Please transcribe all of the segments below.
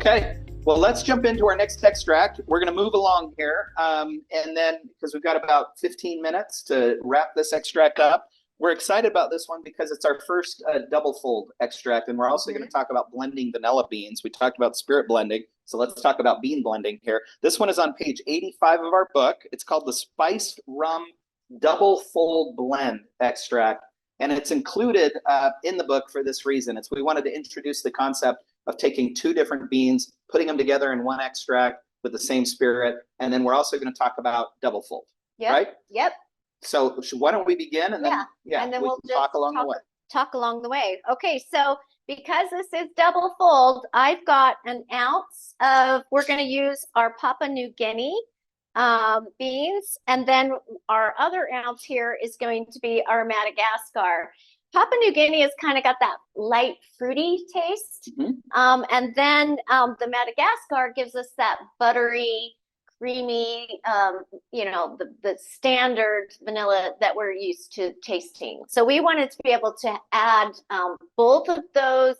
Okay, well, let's jump into our next extract. We're going to move along here, and then because we've got about 15 minutes to wrap this extract up. We're excited about this one because it's our first double fold extract, and we're also going to talk about blending vanilla beans. We talked about spirit blending, so let's talk about bean blending here. This one is on page 85 of our book. It's called the Spiced Rum Double Fold Blend Extract, and it's included in the book for this reason. We wanted to introduce the concept of taking two different beans, putting them together in one extract with the same spirit, and then we're also going to talk about double fold. Yep. Right? Yep. So why don't we begin, and then and then we'll talk along the way. Talk along the way. Okay, so because this is double fold, I've got an ounce of, we're going to use our Papua New Guinea beans, and then our other ounce here is going to be our Madagascar. Papua New Guinea has kind of got that light fruity taste, and then the Madagascar gives us that buttery, creamy, the standard vanilla that we're used to tasting. So we wanted to be able to add both of those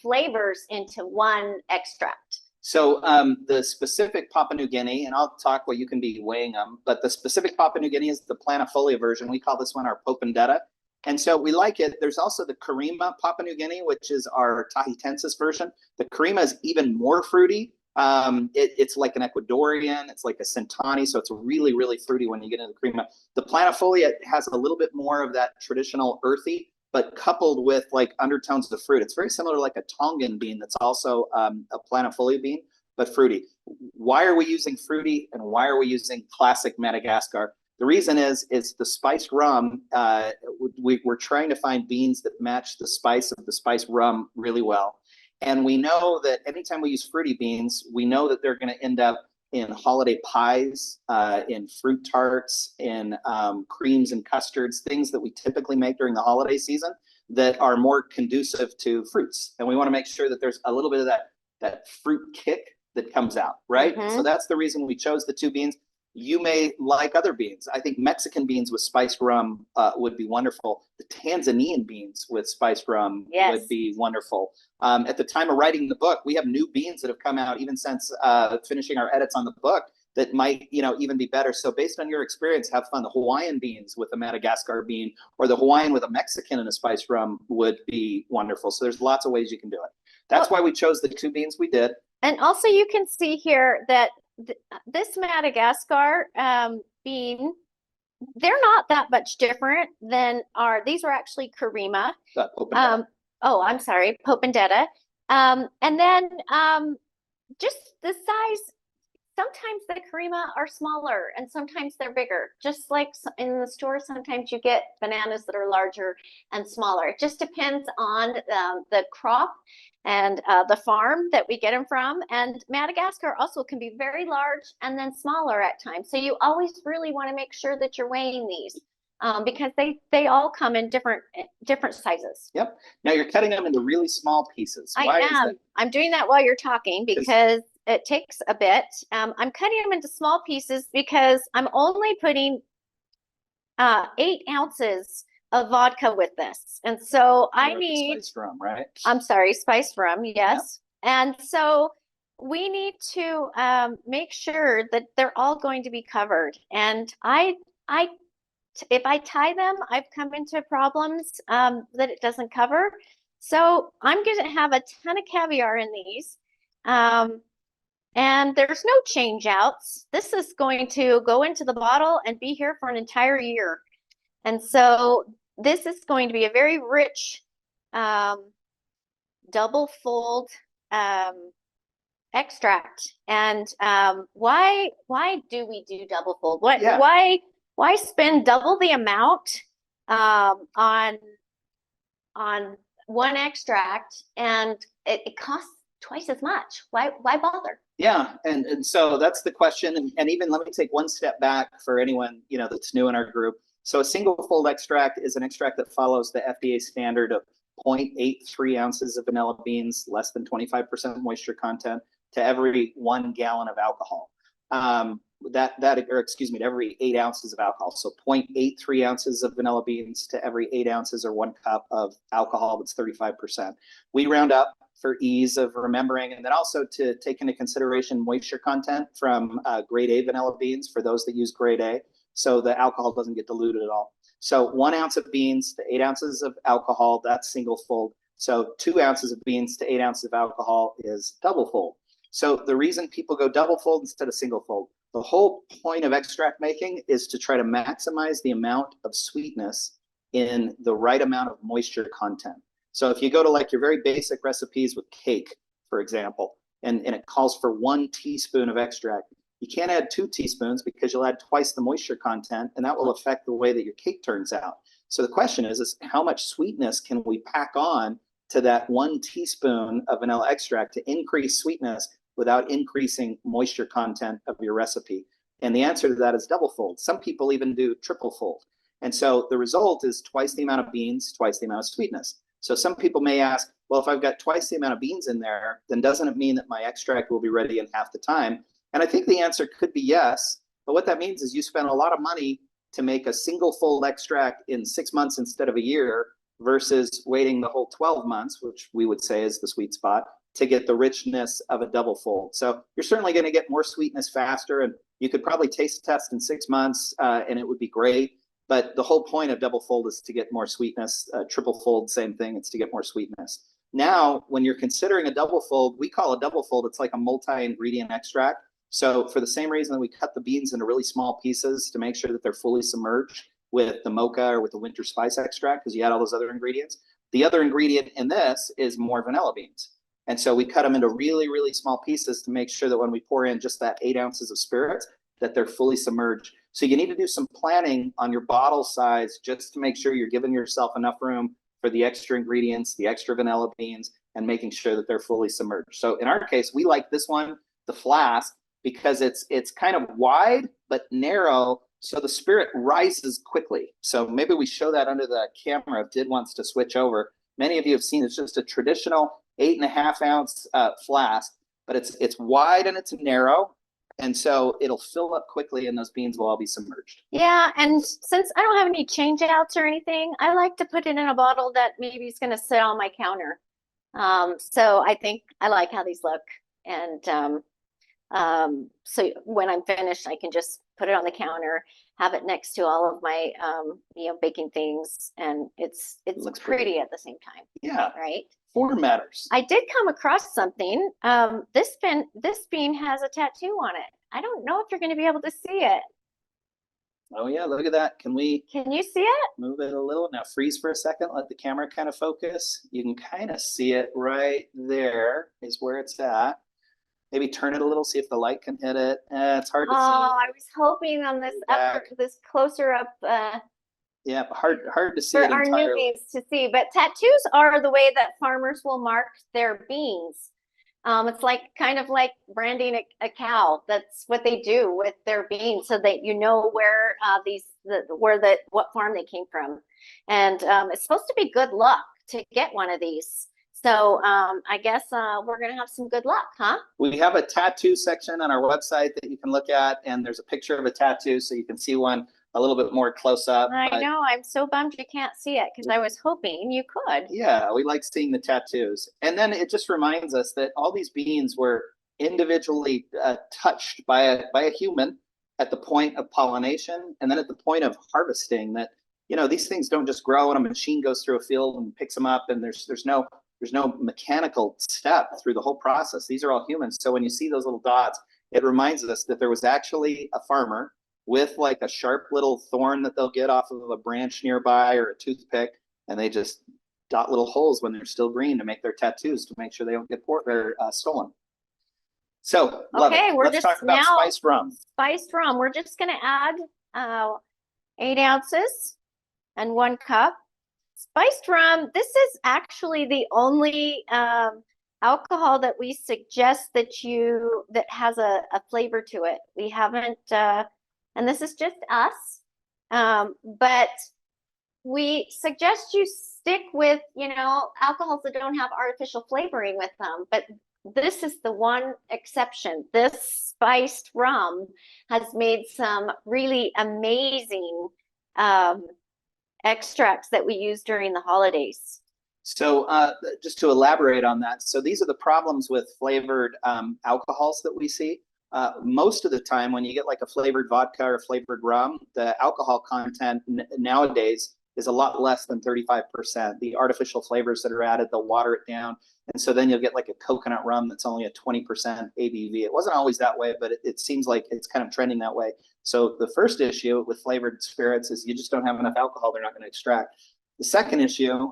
flavors into one extract. So the specific Papua New Guinea, and I'll talk what you can be weighing them, but the specific Papua New Guinea is the planifolia version. We call this one our Popendetta. And so we like it. There's also the Karima Papua New Guinea, which is our Tahitensis version. The Karima is even more fruity. It's like an Ecuadorian, it's like a Centani, so it's really, really fruity when you get into the Karima. The planifolia has a little bit more of that traditional earthy, but coupled with like undertones of fruit. It's very similar to like a Tongan bean that's also a planifolia bean, but fruity. Why are we using fruity, and why are we using classic Madagascar? The reason is the spiced rum. We're trying to find beans that match the spice of the spiced rum really well. And we know that anytime we use fruity beans, we know that they're going to end up in holiday pies, in fruit tarts, in creams and custards, things that we typically make during the holiday season that are more conducive to fruits. And we want to make sure that there's a little bit of that fruit kick that comes out, right? So that's the reason we chose the two beans. You may like other beans. I think Mexican beans with spiced rum would be wonderful. The Tanzanian beans with spiced rum would be wonderful. At the time of writing the book, we have new beans that have come out even since finishing our edits on the book that might, even be better. So based on your experience, have fun. The Hawaiian beans with a Madagascar bean, or the Hawaiian with a Mexican and a spiced rum would be wonderful. So there's lots of ways you can do it. That's why we chose the two beans we did. And also you can see here that this Madagascar bean, they're not that much different than these are actually Karima. I'm sorry, Popendetta. And then just the size, sometimes the Karima are smaller and sometimes they're bigger. Just like in the store, sometimes you get bananas that are larger and smaller. It just depends on the crop and the farm that we get them from. And Madagascar also can be very large and then smaller at times. So you always really want to make sure that you're weighing these because they all come in different sizes. Yep. Now you're cutting them into really small pieces. Why is that? I'm doing that while you're talking because it takes a bit. I'm cutting them into small pieces because I'm only putting 8 ounces of vodka with this. And so I need spiced rum, right? I'm sorry, spiced rum, yes. Yep. And so we need to make sure that they're all going to be covered. And if I tie them, I've come into problems that it doesn't cover. So I'm going to have a ton of caviar in these. And there's no change outs. This is going to go into the bottle and be here for an entire year. And so this is going to be a very rich double fold extract. And why do we do double fold? Why spend double the amount on one extract and it costs twice as much? Why bother? Yeah, and so that's the question. And even let me take one step back for anyone that's new in our group. So a single fold extract is an extract that follows the FDA standard of 0.83 ounces of vanilla beans, less than 25% moisture content, to every 1 gallon of alcohol. To every 8 ounces of alcohol. So 0.83 ounces of vanilla beans to every 8 ounces or 1 cup of alcohol that's 35%. We round up for ease of remembering, and then also to take into consideration moisture content from grade A vanilla beans for those that use grade A, so the alcohol doesn't get diluted at all. So 1 ounce of beans to 8 ounces of alcohol, that's single fold. So 2 ounces of beans to 8 ounces of alcohol is double fold. So the reason people go double fold instead of single fold, the whole point of extract making is to try to maximize the amount of sweetness in the right amount of moisture content. So if you go to like your very basic recipes with cake, for example, and it calls for 1 teaspoon of extract, you can't add 2 teaspoons because you'll add twice the moisture content, and that will affect the way that your cake turns out. So the question is how much sweetness can we pack on to that 1 teaspoon of vanilla extract to increase sweetness without increasing moisture content of your recipe? And the answer to that is double fold. Some people even do triple fold. And so the result is twice the amount of beans, twice the amount of sweetness. So some people may ask, well, if I've got twice the amount of beans in there, then doesn't it mean that my extract will be ready in half the time? And I think the answer could be yes. But what that means is you spend a lot of money to make a single fold extract in 6 months instead of a year versus waiting the whole 12 months, which we would say is the sweet spot, to get the richness of a double fold. So you're certainly going to get more sweetness faster, and you could probably taste test in 6 months and it would be great. But the whole point of double fold is to get more sweetness. Triple fold, same thing, it's to get more sweetness. Now, when you're considering a double fold, we call a double fold, it's like a multi-ingredient extract. So for the same reason that we cut the beans into really small pieces to make sure that they're fully submerged with the mocha or with the winter spice extract, because you add all those other ingredients, the other ingredient in this is more vanilla beans. And so we cut them into really, really small pieces to make sure that when we pour in just that 8 ounces of spirits, that they're fully submerged. So you need to do some planning on your bottle size just to make sure you're giving yourself enough room for the extra ingredients, the extra vanilla beans, and making sure that they're fully submerged. So in our case, we like this one, the flask, because it's kind of wide but narrow, so the spirit rises quickly. So maybe we show that under the camera if Did wants to switch over. Many of you have seen it's just a traditional 8.5 ounce flask, but it's wide and it's narrow. And so it'll fill up quickly and those beans will all be submerged. Yeah, and since I don't have any change outs or anything, I like to put it in a bottle that maybe is going to sit on my counter. So I think I like how these look. And so when I'm finished, I can just put it on the counter, have it next to all of my baking things, and it looks pretty at the same time. Yeah. Right. Form matters. I did come across something. This bean has a tattoo on it. I don't know if you're going to be able to see it. Oh yeah, look at that. Can you see it? Move it a little. Now freeze for a second. Let the camera kind of focus. You can kind of see it right there is where it's at. Maybe turn it a little, see if the light can hit it. It's hard to see. Oh, I was hoping on this this closer up. Yeah, hard to see for it our entirely. newbies to see. But tattoos are the way that farmers will mark their beans. It's kind of like branding a cow. That's what they do with their beans, so that you know where what farm they came from. And it's supposed to be good luck to get one of these. So I guess we're gonna have some good luck, huh? We have a tattoo section on our website that you can look at, and there's a picture of a tattoo, so you can see one a little bit more close up. I know. I'm so bummed you can't see it because I was hoping you could. Yeah, we like seeing the tattoos. And then it just reminds us that all these beans were individually touched by a human at the point of pollination and then at the point of harvesting. That, these things don't just grow and a machine goes through a field and picks them up, and there's no mechanical step through the whole process. These are all humans. So when you see those little dots, it reminds us that there was actually a farmer with like a sharp little thorn that they'll get off of a branch nearby or a toothpick, and they just dot little holes when they're still green to make their tattoos to make sure they don't get stolen. So okay, let's talk about spiced rum. Spiced rum. We're just going to add 8 ounces and 1 cup. Spiced rum. This is actually the only alcohol that we suggest that has a flavor to it. We haven't. And this is just us, but we suggest you stick with, alcohols that don't have artificial flavoring with them. But this is the one exception. This spiced rum has made some really amazing extracts that we use during the holidays. So just to elaborate on that, so these are the problems with flavored alcohols that we see. Most of the time when you get like a flavored vodka or flavored rum, the alcohol content nowadays is a lot less than 35%. The artificial flavors that are added, they'll water it down. And so then you'll get like a coconut rum that's only a 20% ABV. It wasn't always that way, but it seems like it's kind of trending that way. So the first issue with flavored spirits is you just don't have enough alcohol they're not going to extract. The second issue,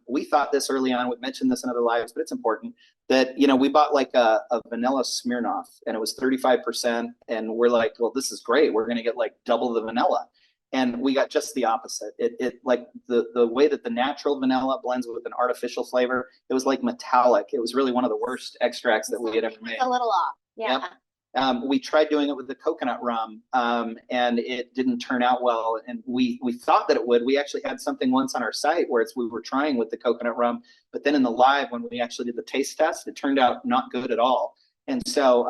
we thought this early on, we've mentioned this in other lives, but it's important that, we bought like a vanilla Smirnoff and it was 35%. And we're like, well, this is great. We're going to get like double the vanilla. And we got just the opposite. It like the way that the natural vanilla blends with an artificial flavor, it was like metallic. It was really one of the worst extracts that we had ever made. A little off. Yeah. Yep. We tried doing it with the coconut rum, and it didn't turn out well. And we thought that it would. We actually had something once on our site where we were trying with the coconut rum, but then in the live when we actually did the taste test, it turned out not good at all. And so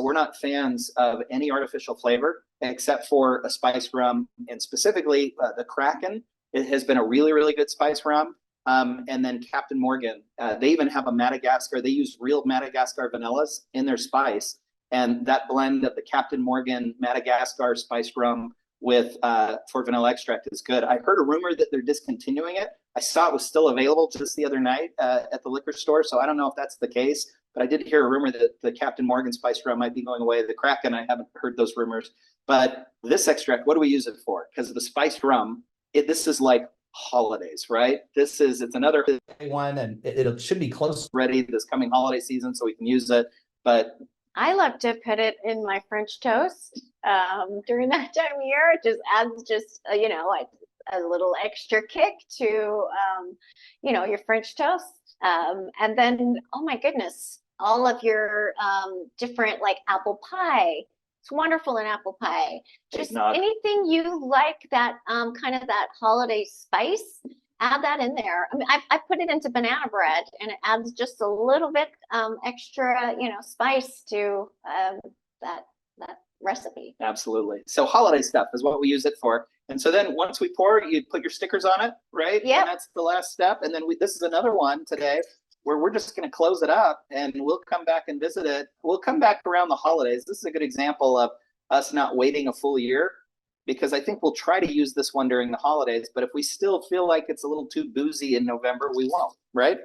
we're not fans of any artificial flavor except for a spice rum, and specifically the Kraken. It has been a really, really good spice rum. And then Captain Morgan, they even have a Madagascar. They use real Madagascar vanillas in their spice. And that blend of the Captain Morgan Madagascar spiced rum with for vanilla extract is good. I heard a rumor that they're discontinuing it. I saw it was still available just the other night at the liquor store. So I don't know if that's the case, but I did hear a rumor that the Captain Morgan spiced rum might be going away. The Kraken, I haven't heard those rumors. But this extract, what do we use it for? Because the spiced rum, this is like holidays, right? It's another one, and it should be close ready this coming holiday season, so we can use it. But I love to put it in my French toast during that time of year. It just adds like a little extra kick to your French toast. And then, oh my goodness, all of your different like apple pie. It's wonderful in apple pie. Just anything you like that kind of that holiday spice, add that in there. I mean, I put it into banana bread and it adds just a little bit extra, spice to that recipe. Absolutely. So holiday stuff is what we use it for. And so then once we pour, you put your stickers on it, right? Yeah. And that's the last step. And then this is another one today where we're just going to close it up and we'll come back and visit it. We'll come back around the holidays. This is a good example of us not waiting a full year, because I think we'll try to use this one during the holidays. But if we still feel like it's a little too boozy in November, we won't, right?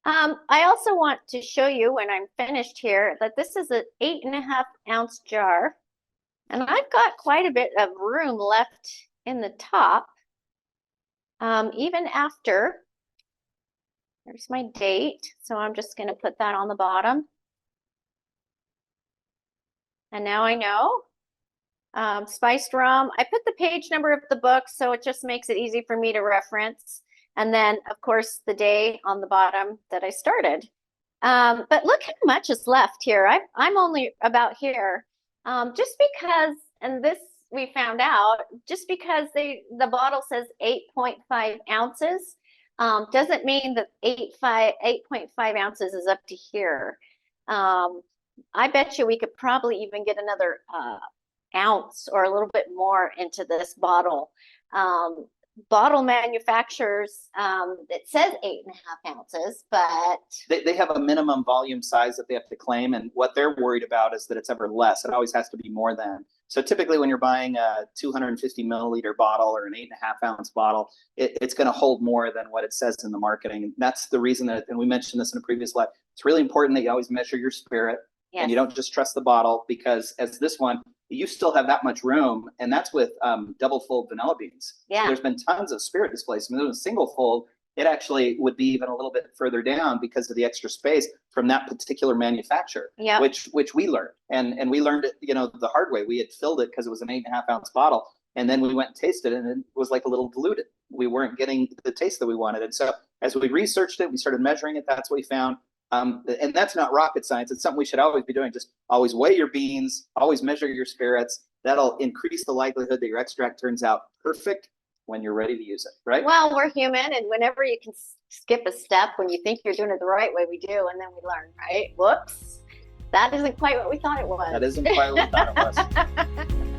I also want to show you when I'm finished here that this is an 8.5 ounce jar. And I've got quite a bit of room left in the top, even after. There's my date. So I'm just going to put that on the bottom. And now I know. Spiced rum. I put the page number of the book, so it just makes it easy for me to reference. And then, of course, the day on the bottom that I started. But look how much is left here. I'm only about here. Just because, and this we found out, just because the bottle says 8.5 ounces, doesn't mean that 8.5 ounces is up to here. I bet you we could probably even get another ounce or a little bit more into this bottle. Bottle manufacturers, it says 8.5 ounces, but they have a minimum volume size that they have to claim, and what they're worried about is that it's ever less. It always has to be more than. So typically when you're buying a 250 milliliter bottle or an 8.5 ounce bottle, it's going to hold more than what it says in the marketing. And that's the reason that, and we mentioned this in a previous live, it's really important that you always measure your spirit. Yes. And you don't just trust the bottle, because as this one, you still have that much room, and that's with double fold vanilla beans. Yeah. So there's been tons of spirit displacement. With a single fold, it actually would be even a little bit further down because of the extra space from that particular manufacturer. Yeah. Which we learned, and we learned it, the hard way. We had filled it because it was an 8.5 ounce bottle, and then we went and tasted it, and it was like a little diluted. We weren't getting the taste that we wanted, and so as we researched it, we started measuring it. That's what we found. And that's not rocket science. It's something we should always be doing. Just always weigh your beans, always measure your spirits. That'll increase the likelihood that your extract turns out perfect when you're ready to use it, right? Well, we're human, and whenever you can skip a step when you think you're doing it the right way, we do, and then we learn, right? Whoops, that isn't quite what we thought it was. That isn't quite what we thought it was.